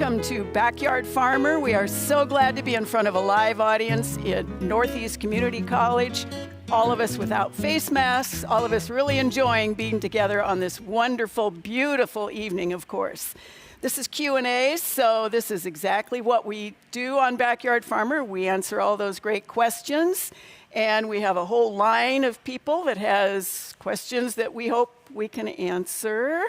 welcome to Backyard Farmer. We are so glad to be in front of a live audience at Northeast Community College. All of us without face masks, all of us really enjoying being together on this wonderful, beautiful evening, of course. This is Q&A, so this is exactly what we do on Backyard Farmer. We answer all those great questions, and we have a whole line of people that has questions that we hope we can answer.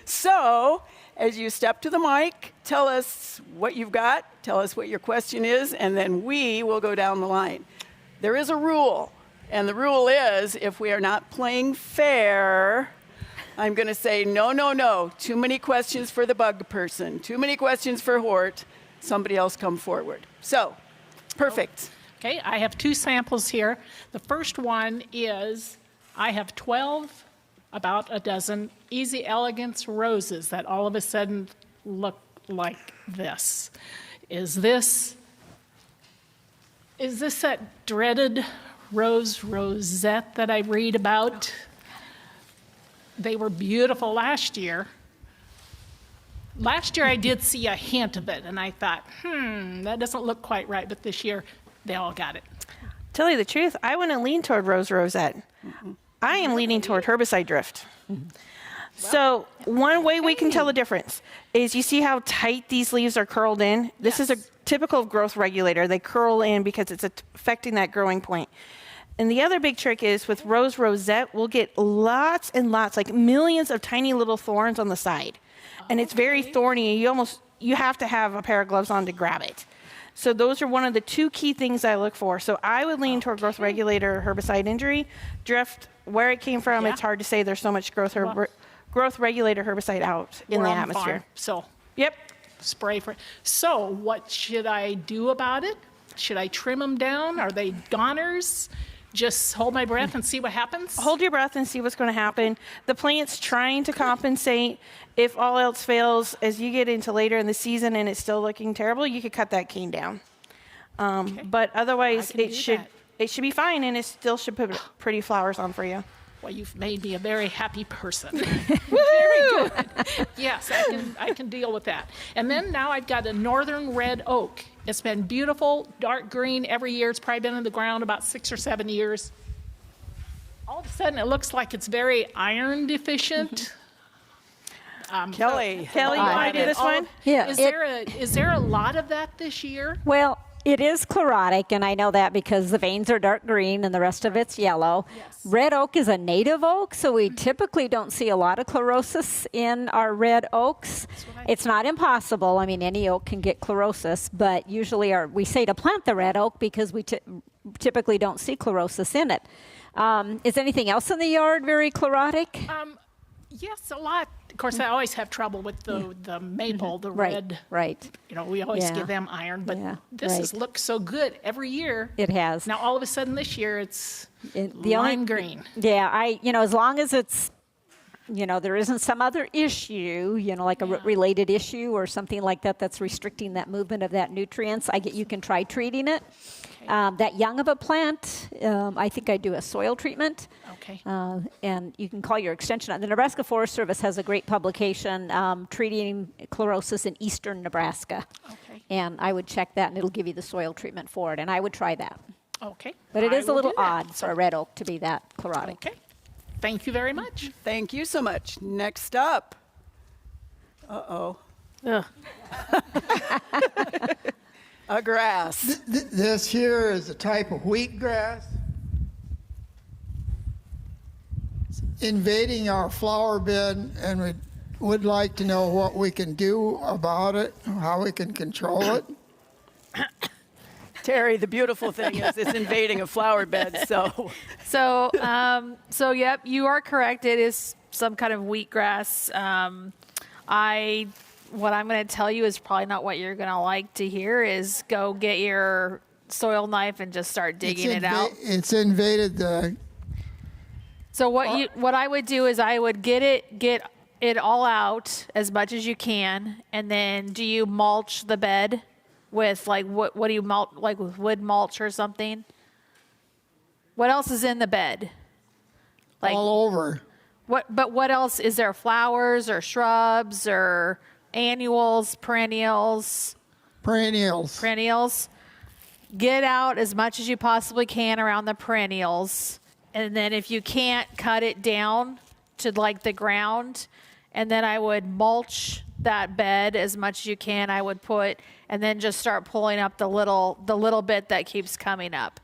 So, as you step to the mic, tell us what you've got, tell us what your question is, and then we will go down the line. There is a rule, and the rule is if we are not playing fair, I'm going to say no. Too many questions for the bug person, too many questions for Hort. Somebody else come forward. So, perfect. Okay, I have two samples here. The first one is I have 12, about a dozen Easy Elegance roses that all of a sudden look like this. Is this that dreaded rosette that I read about? They were beautiful last year. Last year I did see a hint of it, and I thought, that doesn't look quite right, but this year they all got it. Tell you the truth, I wouldn't lean toward rosette. Mm-hmm. I am leaning toward herbicide drift. Mm-hmm. So one way we can tell the difference is you see how tight these leaves are curled in? This is a typical growth regulator. They curl in because it's affecting that growing point. And the other big trick is with rosette, we'll get lots and lots, like millions of tiny little thorns on the side. And it's very thorny. You have to have a pair of gloves on to grab it. So those are one of the two key things I look for. So I would lean toward growth regulator herbicide injury. Drift, where it came from, it's hard to say. There's so much growth regulator herbicide out in the atmosphere. So yep, spray for it. So what should I do about it? Should I trim them down? Are they goners? Just hold my breath and see what happens? Hold your breath and see what's going to happen. The plant's trying to compensate. If all else fails, as you get into later in the season and it's still looking terrible, you could cut that cane down. But otherwise, it should be fine, and it still should put pretty flowers on for you. Well, you've made me a very happy person. Very good. Yes, I can deal with that. And then now I've got a northern red oak. It's been beautiful, dark green every year. It's probably been in the ground about 6 or 7 years. All of a sudden, it looks like it's very iron deficient. Kelly, you want to do this one? Yeah. Is there a lot of that this year? Well, it is chlorotic, and I know that because the veins are dark green and the rest of it's yellow. Yes. Red oak is a native oak, so we typically don't see a lot of chlorosis in our red oaks. It's not impossible. I mean, any oak can get chlorosis, but usually we say to plant the red oak because we typically don't see chlorosis in it. Is anything else in the yard very chlorotic? Yes, a lot. Of course, I always have trouble with the maple, the red. Right. You know, we always give them iron, but this has looked so good every year. It has. Now, all of a sudden this year, it's lime green. Yeah, as long as it's, there isn't some other issue, like a related issue or something like that that's restricting that movement of that nutrients, you can try treating it. Okay. That young of a plant, I think I do a soil treatment. Okay. And you can call your extension. The Nebraska Forest Service has a great publication treating chlorosis in eastern Nebraska. Okay. And I would check that, and it'll give you the soil treatment for it, and I would try that. Okay. But it is a little odd for a red oak to be that chlorotic. Okay. Thank you very much. Thank you so much. Next up. Uh-oh. A grass. This here is a type of wheatgrass invading our flower bed, and we would like to know what we can do about it, how we can control it. Terry, the beautiful thing is it's invading a flower bed, so yep, you are correct. It is some kind of wheatgrass. What I'm going to tell you is probably not what you're going to like to hear. Is go get your soil knife and just start digging it out. It's invaded the. So what I would do is I would get it all out as much as you can, and then do you mulch the bed with what do you mulch, like with wood mulch or something? What else is in the bed? All over. What else is there? Flowers or shrubs or annuals, perennials, get out as much as you possibly can around the perennials. And then if you can't, cut it down to like the ground. And then I would mulch that bed as much as you can. I would put, and then just start pulling up the little bit that keeps coming up.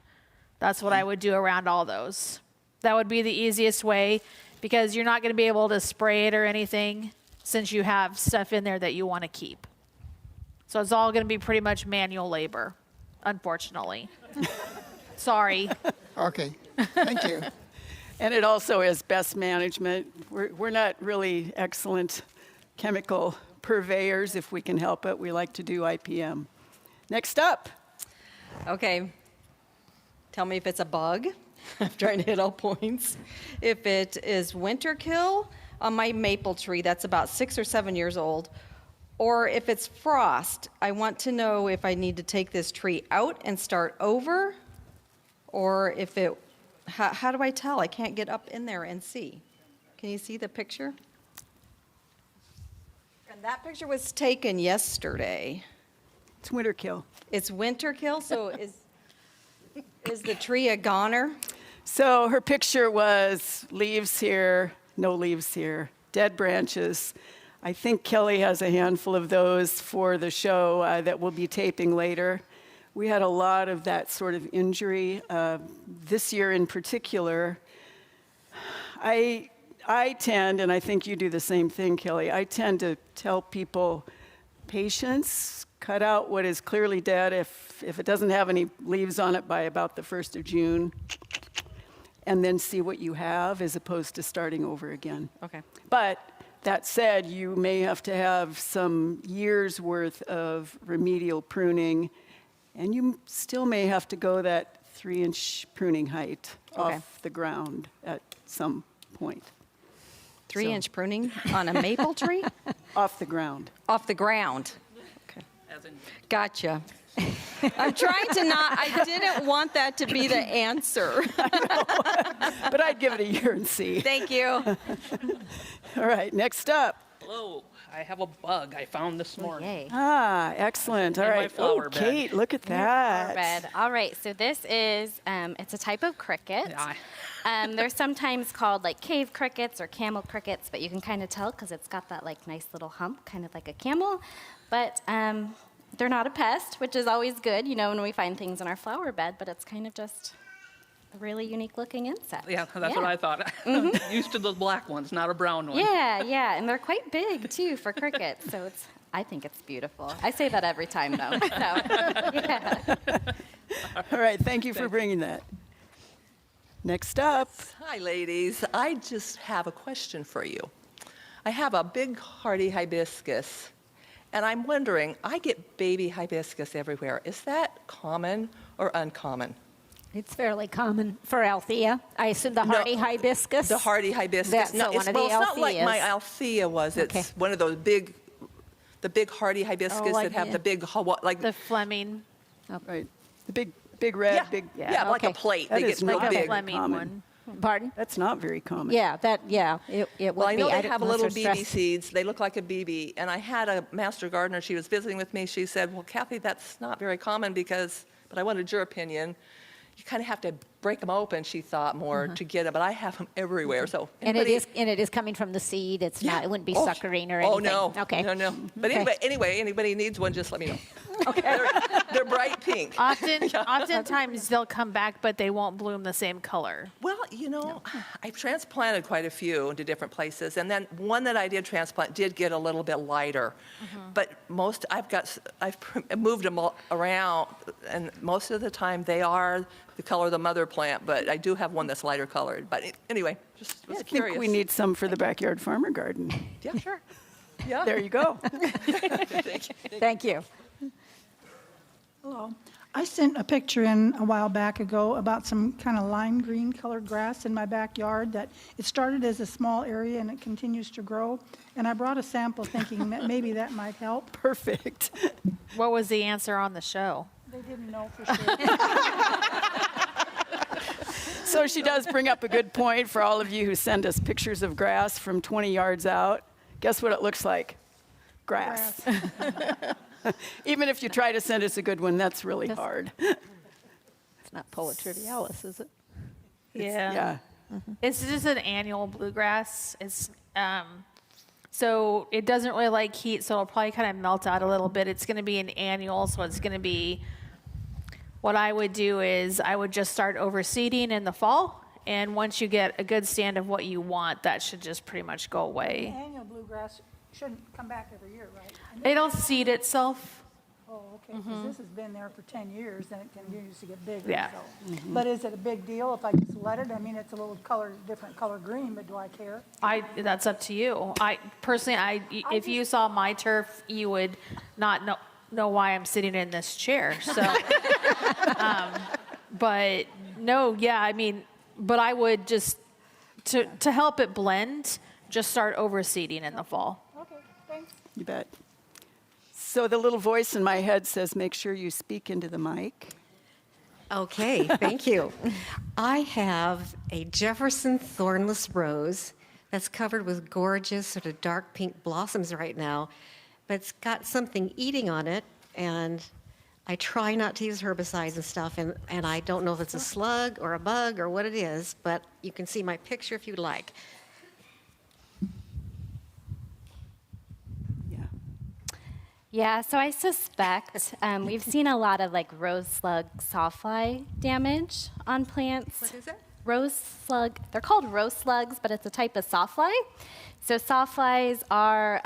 That's what I would do around all those. That would be the easiest way, because you're not going to be able to spray it or anything since you have stuff in there that you want to keep. So it's all going to be pretty much manual labor, unfortunately. Sorry. Okay, thank you. And it also is best management. We're not really excellent chemical purveyors. If we can help it, we like to do IPM. Next up. Okay. Tell me if it's a bug. I'm trying to hit all points. If it is winter kill on my maple tree that's about 6 or 7 years old, or if it's frost, I want to know if I need to take this tree out and start over, or if it, how do I tell? I can't get up in there and see. Can you see the picture? And that picture was taken yesterday. It's winter kill. It's winter kill, so is the tree a goner? So her picture was leaves here, no leaves here, dead branches. I think Kelly has a handful of those for the show that we'll be taping later. We had a lot of that sort of injury. This year in particular, I tend, and I think you do the same thing, Kelly, I tend to tell people, patience, cut out what is clearly dead if it doesn't have any leaves on it by about the 1st of June, and then see what you have as opposed to starting over again. Okay. But that said, you may have to have some years worth of remedial pruning, and you still may have to go that 3-inch pruning height off the ground at some point. 3-inch pruning on a maple tree? Off the ground. Off the ground. Okay. Gotcha. I'm trying to not, I didn't want that to be the answer. But I'd give it a year and see. Thank you. All right, next up. Hello, I have a bug I found this morning. Yay. Ah, excellent. All In my right. flower bed. Kate, look at that. Bed. All right, so this is, it's a type of cricket. Yeah. They're sometimes called like cave crickets or camel crickets, but you can kind of tell because it's got that like nice little hump, kind of like a camel. But they're not a pest, which is always good, you know, when we find things in our flower bed, but it's kind of just a really unique looking insect. Yeah, that's what I thought. Used to the black ones, not a brown one. Yeah, and they're quite big too for crickets, so I think it's beautiful. I say that every time though. So, yeah. All right, thank you for bringing that. Next up. Hi, ladies. I just have a question for you. I have a big hardy hibiscus, and I'm wondering, I get baby hibiscus everywhere. Is that common or uncommon? It's fairly common for Althea. I assume the hardy hibiscus. The hardy hibiscus. That's No, one it's, of the well, it's not like Altheas. my Althea was. It's Okay. one of those the big hardy hibiscus like that have the big, like The Fleming, Right. The big red, yeah, big. yeah, like a okay. plate. That They is get not real like a big. Fleming common. one. Pardon? That's not very common. Yeah, it would Well, I know be. they have a unless little they're BB stressed. seeds. They look like a BB. And I had a master gardener. She was visiting with me. She said, well, Kathy, that's not very common but I wanted your opinion. You kind of have to break them open, she thought, more to get them. But I have them everywhere. So And it is coming from the seed. It's not. It wouldn't be suckering or anything. Oh, no. Okay. No. But Okay. anyway, anybody needs one, just let me know. Okay. They're bright pink. Oftentimes they'll come back, but they won't bloom the same color. Well, you know, I've transplanted quite a few to different places, and then one that I did transplant did get a little bit lighter. But I've moved them all around, and most of the time they are the color of the mother plant, but I do have one that's lighter colored. But anyway, just was I curious. think we need some for the backyard farmer garden. Yeah, sure. Yeah. There you go. Thank you. Hello. I sent a picture in a while back ago about some kind of lime green colored grass in my backyard that it started as a small area and it continues to grow. And I brought a sample thinking that maybe that might help. Perfect. What was the answer on the show? They didn't know for sure. So she does bring up a good point for all of you who send us pictures of grass from 20 yards out. Guess what it looks like? grass. Even if you try to send us a good one, that's really hard. It's not Poa trivialis, is it? Yeah. Yeah. It's just an annual bluegrass. It's so it doesn't really like heat, so it'll probably kind of melt out a little bit. It's going to be an annual, so it's going to be. What I would do is I would just start overseeding in the fall, and once you get a good stand of what you want, that should just pretty much go away. Annual bluegrass shouldn't come back every year, right? It'll seed itself. Oh, okay, because this has been there for 10 years, then it continues to get bigger. Yeah. So. But is it a big deal if I just let it? I mean, it's a little different color green, but do I care? That's up to you. I personally, if you saw my turf, you would not know why I'm sitting in this chair. So, but no, yeah, I mean, but I would just to help it blend, just start overseeding in the fall. Okay, thanks. You bet. So the little voice in my head says, make sure you speak into the mic. Okay, thank you. I have a Jefferson thornless rose that's covered with gorgeous sort of dark pink blossoms right now, but it's got something eating on it, and I try not to use herbicides and stuff, and I don't know if it's a slug or a bug or what it is, but you can see my picture if you'd like. Yeah, so I suspect we've seen a lot of like rose slug sawfly damage on plants. What is it? Rose slug, they're called rose slugs, but it's a type of sawfly. So sawflies are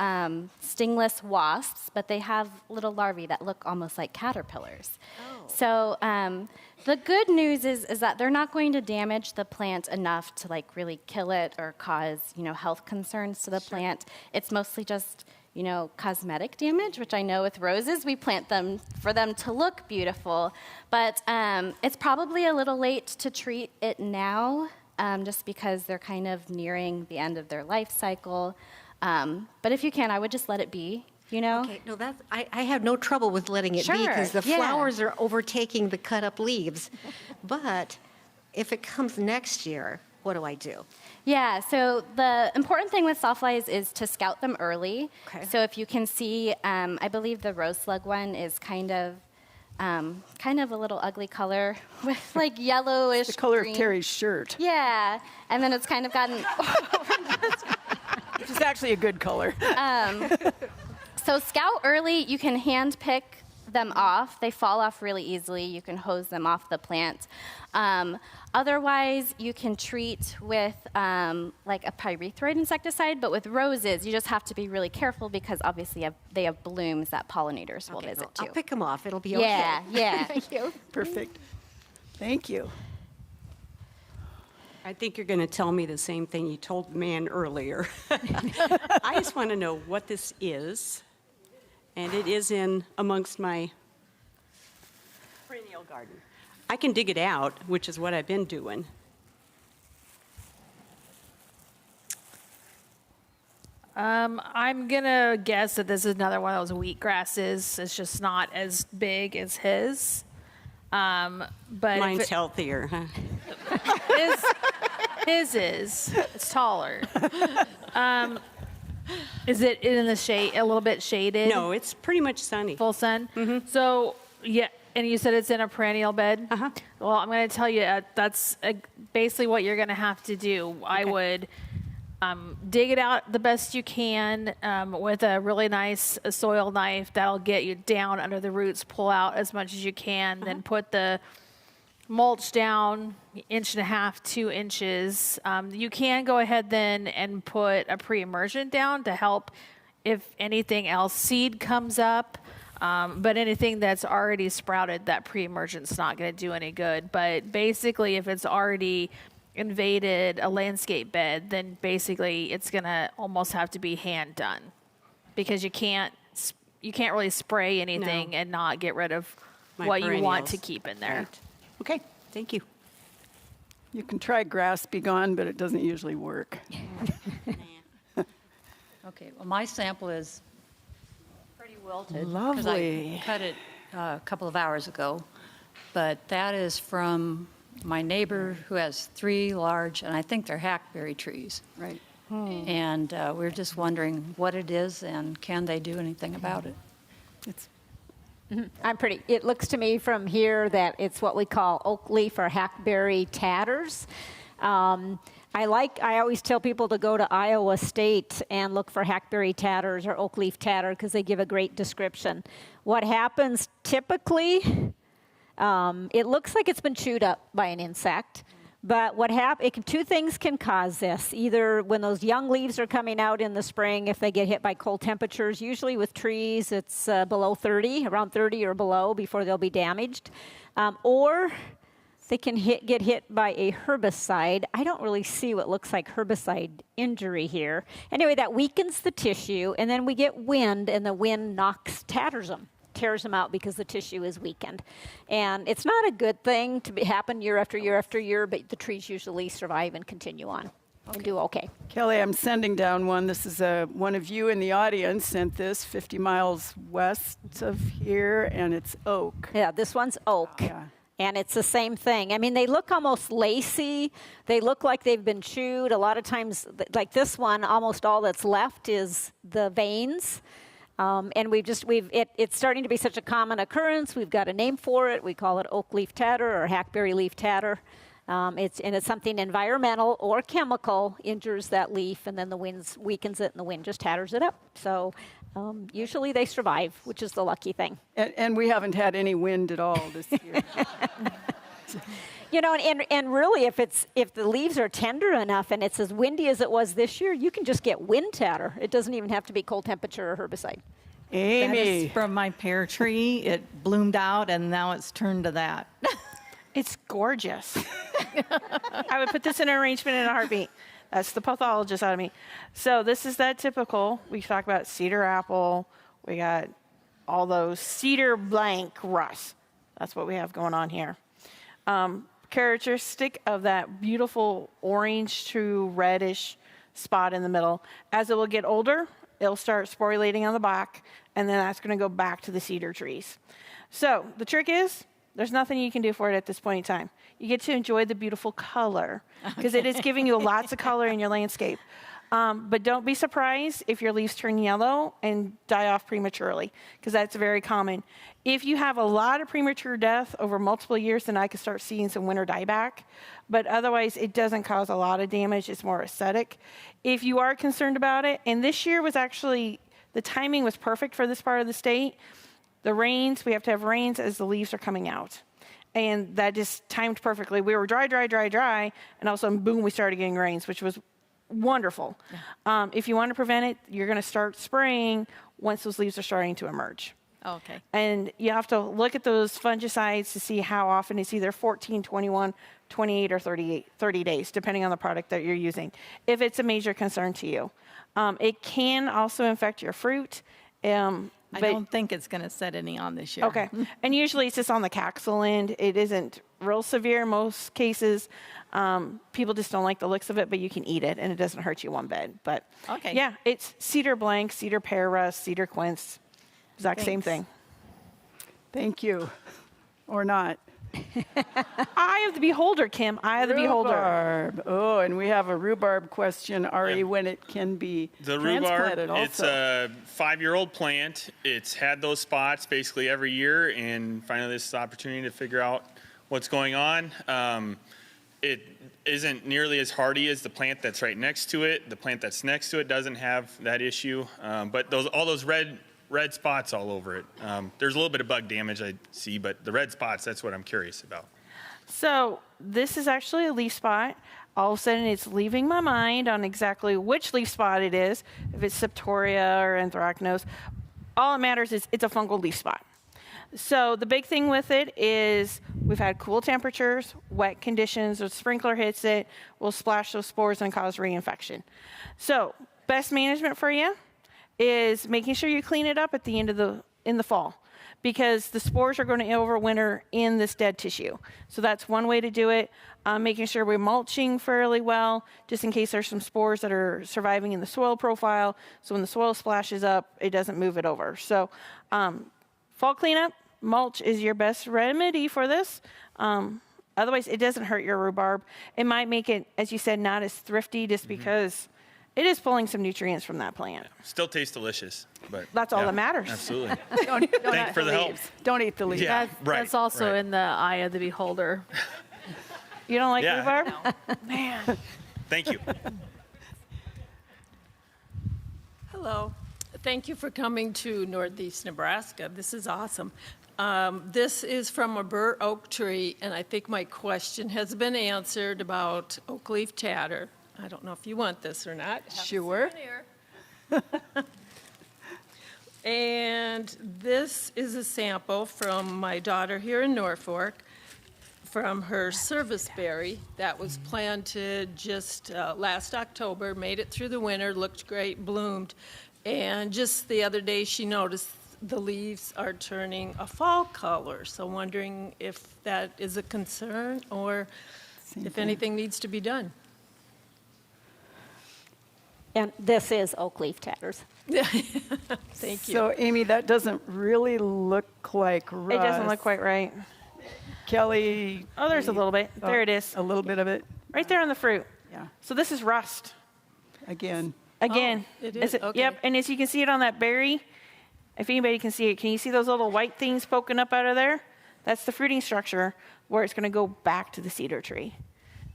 stingless wasps, but they have little larvae that look almost like caterpillars. Oh. So the good news is that they're not going to damage the plant enough to like really kill it or cause, health concerns to the plant. It's mostly just cosmetic damage, which I know with roses, we plant them for them to look beautiful. But it's probably a little late to treat it now, just because they're kind of nearing the end of their life cycle. But if you can, I would just let it be, Okay, no, I have no trouble with letting it be because the flowers are overtaking the cut up leaves. But if it comes next year, what do I do? Yeah, so the important thing with sawflies is to scout them early. Okay. So if you can see, I believe the rose slug one is kind of a little ugly color with like yellowish The color green. of Terry's shirt. Yeah, and then it's kind of gotten. Which is actually a good color. So scout early. You can hand pick them off. They fall off really easily. You can hose them off the plant. Otherwise, you can treat with like a pyrethroid insecticide, but with roses, you just have to be really careful because obviously they have blooms that pollinators will visit too. I'll pick them off. It'll be okay. Yeah. Thank you. Perfect. Thank you. I think you're going to tell me the same thing you told the man earlier. I just want to know what this is, and it is in amongst my perennial garden. I can dig it out, which is what I've been doing. I'm gonna guess that this is another one of those wheatgrasses. It's just not as big as his. But Mine's healthier, huh? his is. It's taller. Is it in the shade, a little bit shaded? No, it's pretty much sunny. Full sun? Mm-hmm. So, yeah, and you said it's in a perennial bed? Uh-huh. Well, I'm going to tell you, that's basically what you're going to have to do. Okay. I would dig it out the best you can with a really nice soil knife. That'll get you down under the roots, pull out as much as you can, then put the mulch down 1.5 to 2 inches. You can go ahead then and put a pre-emergent down to help if anything else seed comes up. But anything that's already sprouted, that pre-emergent's not going to do any good. But basically, if it's already invaded a landscape bed, then basically it's going to almost have to be hand done because you can't really spray anything and not get rid of what you want to keep in there. Right. Okay, thank you. You can try grass be gone, but it doesn't usually work. Okay, well, my sample is pretty wilted. Lovely. Because I cut it a couple of hours ago. But that is from my neighbor who has 3 large, and I think they're hackberry trees. Right. And we're just wondering what it is and can they do anything about it? It looks to me from here that it's what we call oak leaf or hackberry tatters. I always tell people to go to Iowa State and look for hackberry tatters or oak leaf tatter because they give a great description. What happens typically, it looks like it's been chewed up by an insect. But two things can cause this. Either when those young leaves are coming out in the spring, if they get hit by cold temperatures, usually with trees it's below 30, around 30 or below before they'll be damaged. Or they can get hit by a herbicide. I don't really see what looks like herbicide injury here. Anyway, that weakens the tissue, and then we get wind, and the wind tears them out because the tissue is weakened. And it's not a good thing to happen year after year after year, but the trees usually survive and continue on and do okay. Kelly, I'm sending down one. This is one of you in the audience sent this 50 miles west of here, and it's oak. Yeah, this one's oak. Yeah. And it's the same thing. I mean, they look almost lacy. They look like they've been chewed. A lot of times, like this one, almost all that's left is the veins. And it's starting to be such a common occurrence. We've got a name for it. We call it oak leaf tatter or hackberry leaf tatter. It's something environmental or chemical injures that leaf, and then the wind weakens it, and the wind just tatters it up. So usually they survive, which is the lucky thing. And we haven't had any wind at all this year. And really, if the leaves are tender enough and it's as windy as it was this year, you can just get wind tatter. It doesn't even have to be cold temperature or herbicide. Amy. That is from my pear tree. It bloomed out, and now it's turned to that. It's gorgeous. I would put this in an arrangement in a heartbeat. That's the pathologist out of me. So this is that typical. We talk about cedar apple. We got all those cedar blank rust. That's what we have going on here. Characteristic of that beautiful orange to reddish spot in the middle. As it will get older, it'll start sporulating on the back, and then that's going to go back to the cedar trees. So the trick is, there's nothing you can do for it at this point in time. You get to enjoy the beautiful color because it is giving you lots of color in your landscape. But don't be surprised if your leaves turn yellow and die off prematurely because that's very common. If you have a lot of premature death over multiple years, then I could start seeing some winter dieback. But otherwise, it doesn't cause a lot of damage. It's more aesthetic. If you are concerned about it, and this year was actually, the timing was perfect for this part of the state. The rains, we have to have rains as the leaves are coming out. And that just timed perfectly. We were dry, and all of a sudden, boom, we started getting rains, which was wonderful. Yeah. If you want to prevent it, you're going to start spraying once those leaves are starting to emerge. Okay. And you have to look at those fungicides to see how often. It's either 14, 21, 28, or 30 days, depending on the product that you're using, if it's a major concern to you. It can also infect your fruit. I don't think it's going to set any on this year. Okay. And usually it's just on the caxil end. It isn't real severe in most cases. People just don't like the looks of it, but you can eat it, and it doesn't hurt you one bit. But okay. Yeah, it's cedar blank, cedar pear rust, cedar quince. Exact same thing. Thank you. Or not. Eye of the beholder, Kim. Eye of the beholder. Rhubarb. Oh, and we have a rhubarb question, Ari, when it can be transplanted also. It's a 5-year-old plant. It's had those spots basically every year, and finally this is the opportunity to figure out what's going on. It isn't nearly as hardy as the plant that's right next to it. The plant that's next to it doesn't have that issue, but all those red spots all over it. There's a little bit of bug damage I see, but the red spots, that's what I'm curious about. So this is actually a leaf spot. All of a sudden it's leaving my mind on exactly which leaf spot it is, if it's septoria or anthracnose. All it matters is it's a fungal leaf spot. So the big thing with it is we've had cool temperatures, wet conditions, a sprinkler hits it, will splash those spores and cause reinfection. So best management for you is making sure you clean it up at the end of in the fall, because the spores are going to overwinter in this dead tissue. So that's one way to do it. Making sure we're mulching fairly well, just in case there's some spores that are surviving in the soil profile. So when the soil splashes up, it doesn't move it over. So fall cleanup, mulch is your best remedy for this. Otherwise, it doesn't hurt your rhubarb. It might make it, as you said, not as thrifty just because It is pulling some nutrients from that plant. Still tastes delicious, but That's all yeah, that matters. Absolutely. Don't Thank you for the help. leaves. Don't eat the leaves. Yeah, right. That's also right. in the eye of the beholder. You don't like Yeah. rhubarb? Man. Thank you. Hello. Thank you for coming to Northeast Nebraska. This is awesome. This is from a bur oak tree, and I think my question has been answered about oak leaf tatter. I don't know if you want this or not. Sure. And this is a sample from my daughter here in Norfolk, from her serviceberry that was planted just last October, made it through the winter, looked great, bloomed. And just the other day, she noticed the leaves are turning a fall color. So wondering if that is a concern or if anything needs to be done. And this is oak leaf tatters. Thank you. So, Amy, that doesn't really look like rust. It doesn't look quite right. Kelly. Oh, there's a little bit. There it is. A little bit of it. Right there on the fruit. Yeah. So this is rust. Again. Again. Oh, it is? Okay. Yep. And as you can see it on that berry, if anybody can see it, can you see those little white things poking up out of there? That's the fruiting structure where it's going to go back to the cedar tree.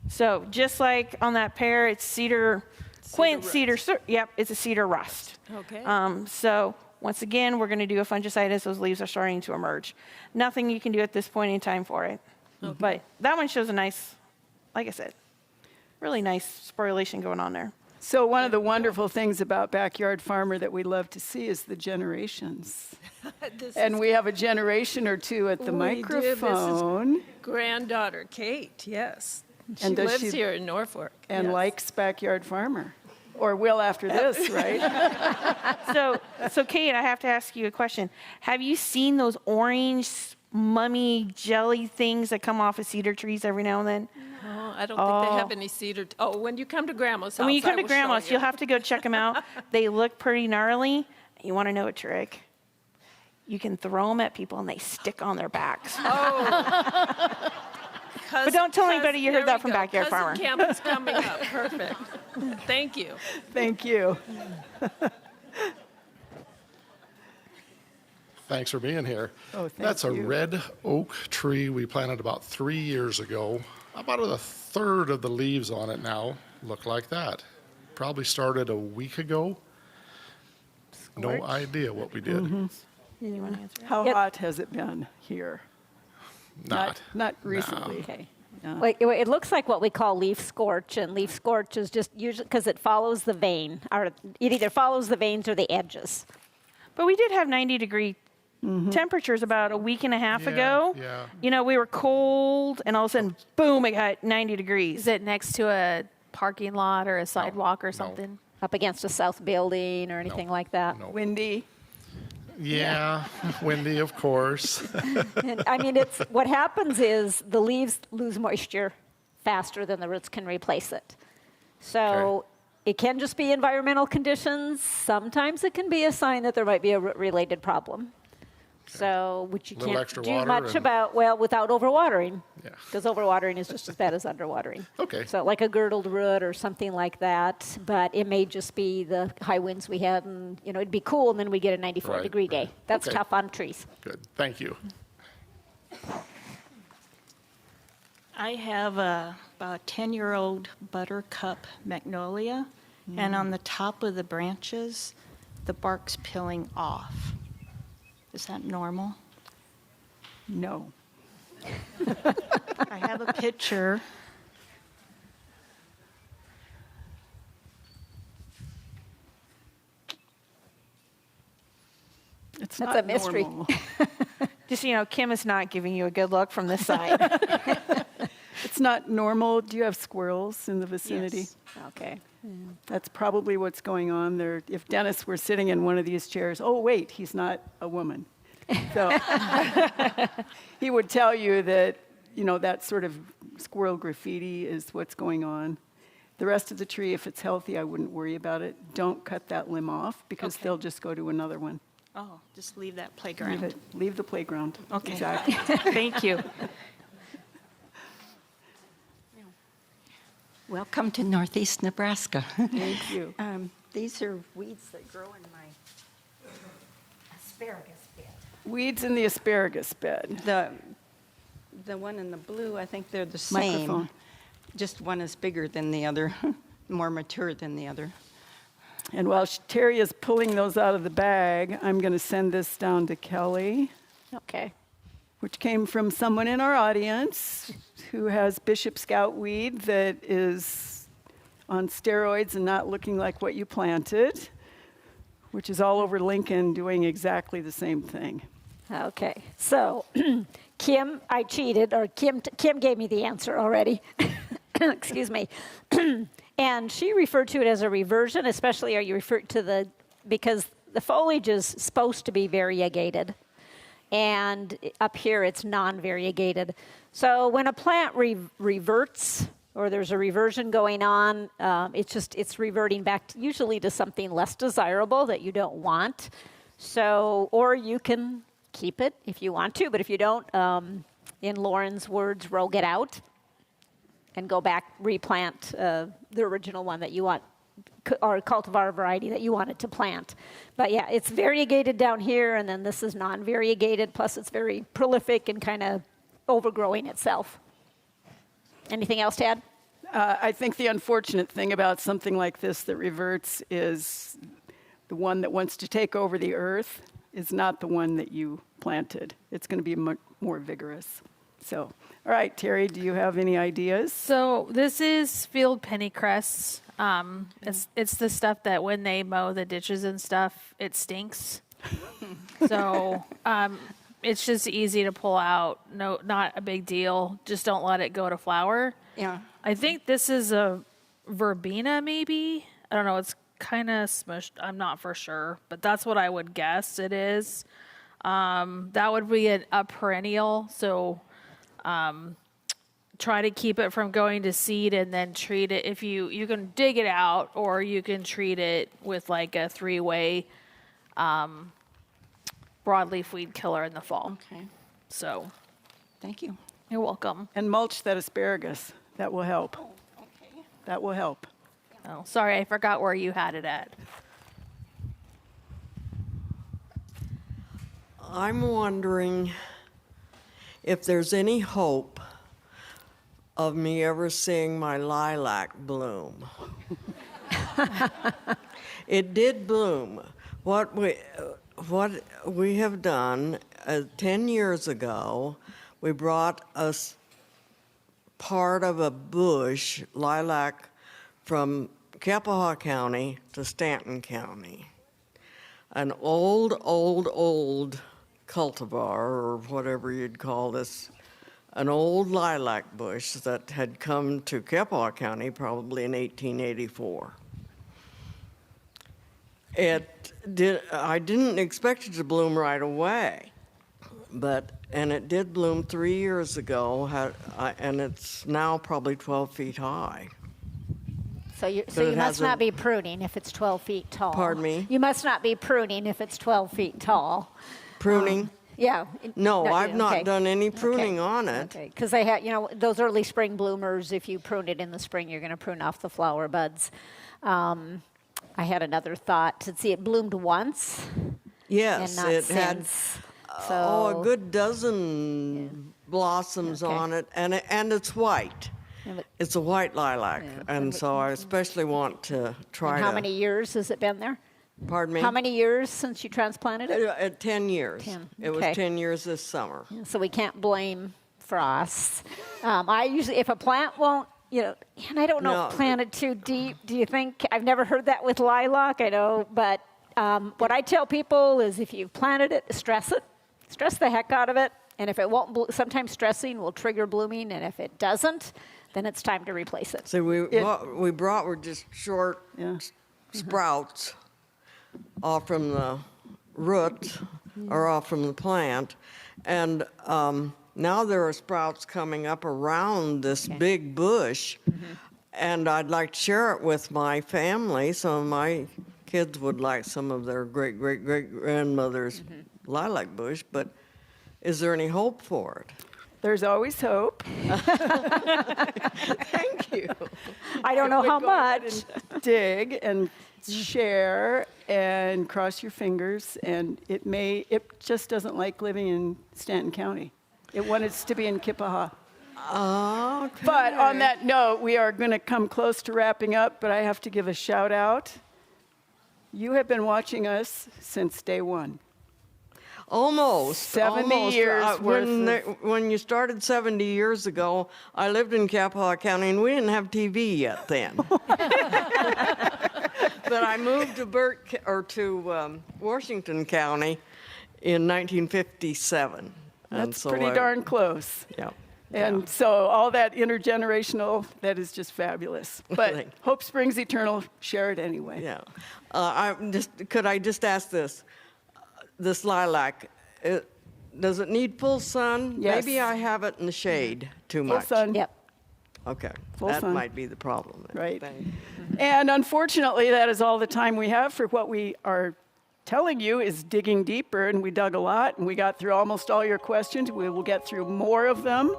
So just like on that pear, it's cedar quince, yep, it's a cedar rust. Okay. So once again, we're going to do a fungicide as those leaves are starting to emerge. Nothing you can do at this point in time for it. Okay. But that one shows a nice, like I said, really nice sporulation going on there. So one of the wonderful things about Backyard Farmer that we love to see is the generations. And we have a generation or two at the microphone. This is granddaughter Kate, yes. And She does lives here in Norfolk. And yes. likes Backyard Farmer. Or will after this, right? So Kate, I have to ask you a question. Have you seen those orange mummy jelly things that come off of cedar trees every now and then? Oh, I don't think they have any cedar. When you come to Grandma's house, When you come I to will Grandma's, show you'll have to go check them out. They look pretty gnarly. You want to know a trick? You can throw them at people and they stick on their backs. Oh. But don't tell anybody you heard that from Backyard Cousin Farmer. Camp is coming up. Perfect. Thank you. Thank you. Thanks for being here. Oh, thank That's a you. red oak tree we planted about 3 years ago. About a third of the leaves on it now look like that. Probably started a week ago. No idea what we did. You want to answer? How hot has it been here? Not recently. Okay. Well, it looks like what we call leaf scorch, and leaf scorch is just usually because it follows the vein, or it either follows the veins or the edges. But we did have 90-degree temperatures about a week and a half ago. Yeah. You know, we were cold, and all of a sudden, boom, it got 90 degrees. Is it next to a parking lot or a sidewalk or something? Up against a south building or anything like that. Windy. Yeah, windy, of course. And, I mean, it's what happens is the leaves lose moisture faster than the roots can replace it. So it can just be environmental conditions. Sometimes it can be a sign that there might be a root-related problem. So, which you Little can't extra do water much and- about, well, without overwatering. Yeah. Because overwatering is just as bad as underwatering. Okay. So like a girdled root or something like that, but it may just be the high winds we had, and you know it'd be cool, and then we get a 94-degree day. That's Okay. tough on trees. Good. Thank you. I have about a 10-year-old Buttercup Magnolia, and on the top of the branches, the bark's peeling off. Is that normal? No. I have a picture. It's That's not a mystery. normal. Just so you know, Kim is not giving you a good look from this side. It's not normal. Do you have squirrels in the vicinity? Yes. Okay. That's probably what's going on there. If Dennis were sitting in one of these chairs, oh, wait, he's not a woman. So he would tell you that, you know, that sort of squirrel graffiti is what's going on. The rest of the tree, if it's healthy, I wouldn't worry about it. Don't cut that limb off because Okay. they'll just go to another one. Oh, just leave that playground. Leave the playground. Okay. Exactly. Thank you. Welcome to Northeast Nebraska. Thank you. These are weeds that grow in my asparagus bed. Weeds in the asparagus bed. The one in the blue, I think they're the same. Microphone. Just one is bigger than the other, more mature than the other. And while Terry is pulling those out of the bag, I'm going to send this down to Kelly. Okay. Which came from someone in our audience who has Bishop Scout weed that is on steroids and not looking like what you planted, which is all over Lincoln doing exactly the same thing. Okay, so Kim, I cheated, or Kim gave me the answer already. Excuse me. And she referred to it as a reversion, especially are you referring to because the foliage is supposed to be variegated. And up here it's non-variegated. So when a plant reverts, or there's a reversion going on, it's reverting back usually to something less desirable that you don't want. So, or you can keep it if you want to, but if you don't, in Lauren's words, rogue it out and go back, replant the original one that you want, or cultivar variety that you wanted to plant. But yeah, it's variegated down here, and then this is non-variegated, plus it's very prolific and kind of overgrowing itself. Anything else to add? I think the unfortunate thing about something like this that reverts is the one that wants to take over the earth is not the one that you planted. It's going to be much more vigorous. So, all right, Terry, do you have any ideas? So this is field pennycress. It's the stuff that when they mow the ditches and stuff, it stinks. So it's just easy to pull out. No, not a big deal. Just don't let it go to flower. Yeah. I think this is a verbena, maybe. I don't know. It's kind of smushed. I'm not for sure, but that's what I would guess it is. That would be a perennial. So try to keep it from going to seed and then treat it. If you can dig it out, or you can treat it with like a 3-way broadleaf weed killer in the fall. Okay. So thank you. You're welcome. And mulch that asparagus. That will help. Oh, okay. That will help. Oh, sorry, I forgot where you had it at. I'm wondering if there's any hope of me ever seeing my lilac bloom. It did bloom. What we have done, 10 years ago, we brought us part of a bush, lilac, from Kappaha County to Stanton County. An old cultivar, or whatever you'd call this, an old lilac bush that had come to Kappaha County probably in 1884. I didn't expect it to bloom right away, and it did bloom 3 years ago, and it's now probably 12 feet high. So you must not be pruning if it's 12 feet tall. Pardon me? You must not be pruning if it's 12 feet tall. Pruning? Yeah. No, I've okay. not done any pruning on it. Okay, because they have, those early spring bloomers, if you prune it in the spring, you're going to prune off the flower buds. I had another thought. To see it bloomed once. Yes, and not it had so, a good dozen blossoms on it, and it's white. Yeah, it's a white lilac, and so I especially want to try and how many years has it been there? Pardon me? How many years since you transplanted it? 10 years. 10. It was 10 years this summer. Yeah, so we can't blame frosts. I usually, if a plant won't, and I don't know if planted too deep. Do you think? I've never heard that with lilac, I know, but what I tell people is if you've planted it, stress it. Stress the heck out of it. And if it won't, sometimes stressing will trigger blooming, and if it doesn't, then it's time to replace it. So what we brought were just short sprouts off from the root or off from the plant. And now there are sprouts coming up around this big bush. And I'd like to share it with my family. Some of my kids would like some of their great-great-great-grandmother's lilac bush. But is there any hope for it? There's always hope. Thank you. I don't know how Go ahead much. and dig and share and cross your fingers, and it just doesn't like living in Stanton County. It wants to be in Kippaha. Okay. But on that note, we are going to come close to wrapping up, but I have to give a shout out. You have been watching us since day one. Almost. 70 almost. years worth When you started 70 years ago, I lived in Kippaha County, and we didn't have TV yet then. But I moved to Washington County in 1957. And That's so pretty darn close. Yeah. And so all that intergenerational, that is just fabulous. But Hope Springs Eternal, share it anyway. Yeah. Could I just ask this? This lilac, does it need full sun? Yes. Maybe I have it in the shade too Full much. sun. Yep. Okay. Full that sun. might be the problem. Right. And unfortunately, that is all the time we have for what we are telling you is digging deeper, and we dug a lot, and we got through almost all your questions. We will get through more of them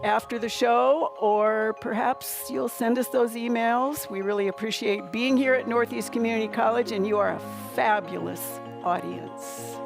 after the show, or perhaps you'll send us those emails. We really appreciate being here at Northeast Community College, and you are a fabulous audience.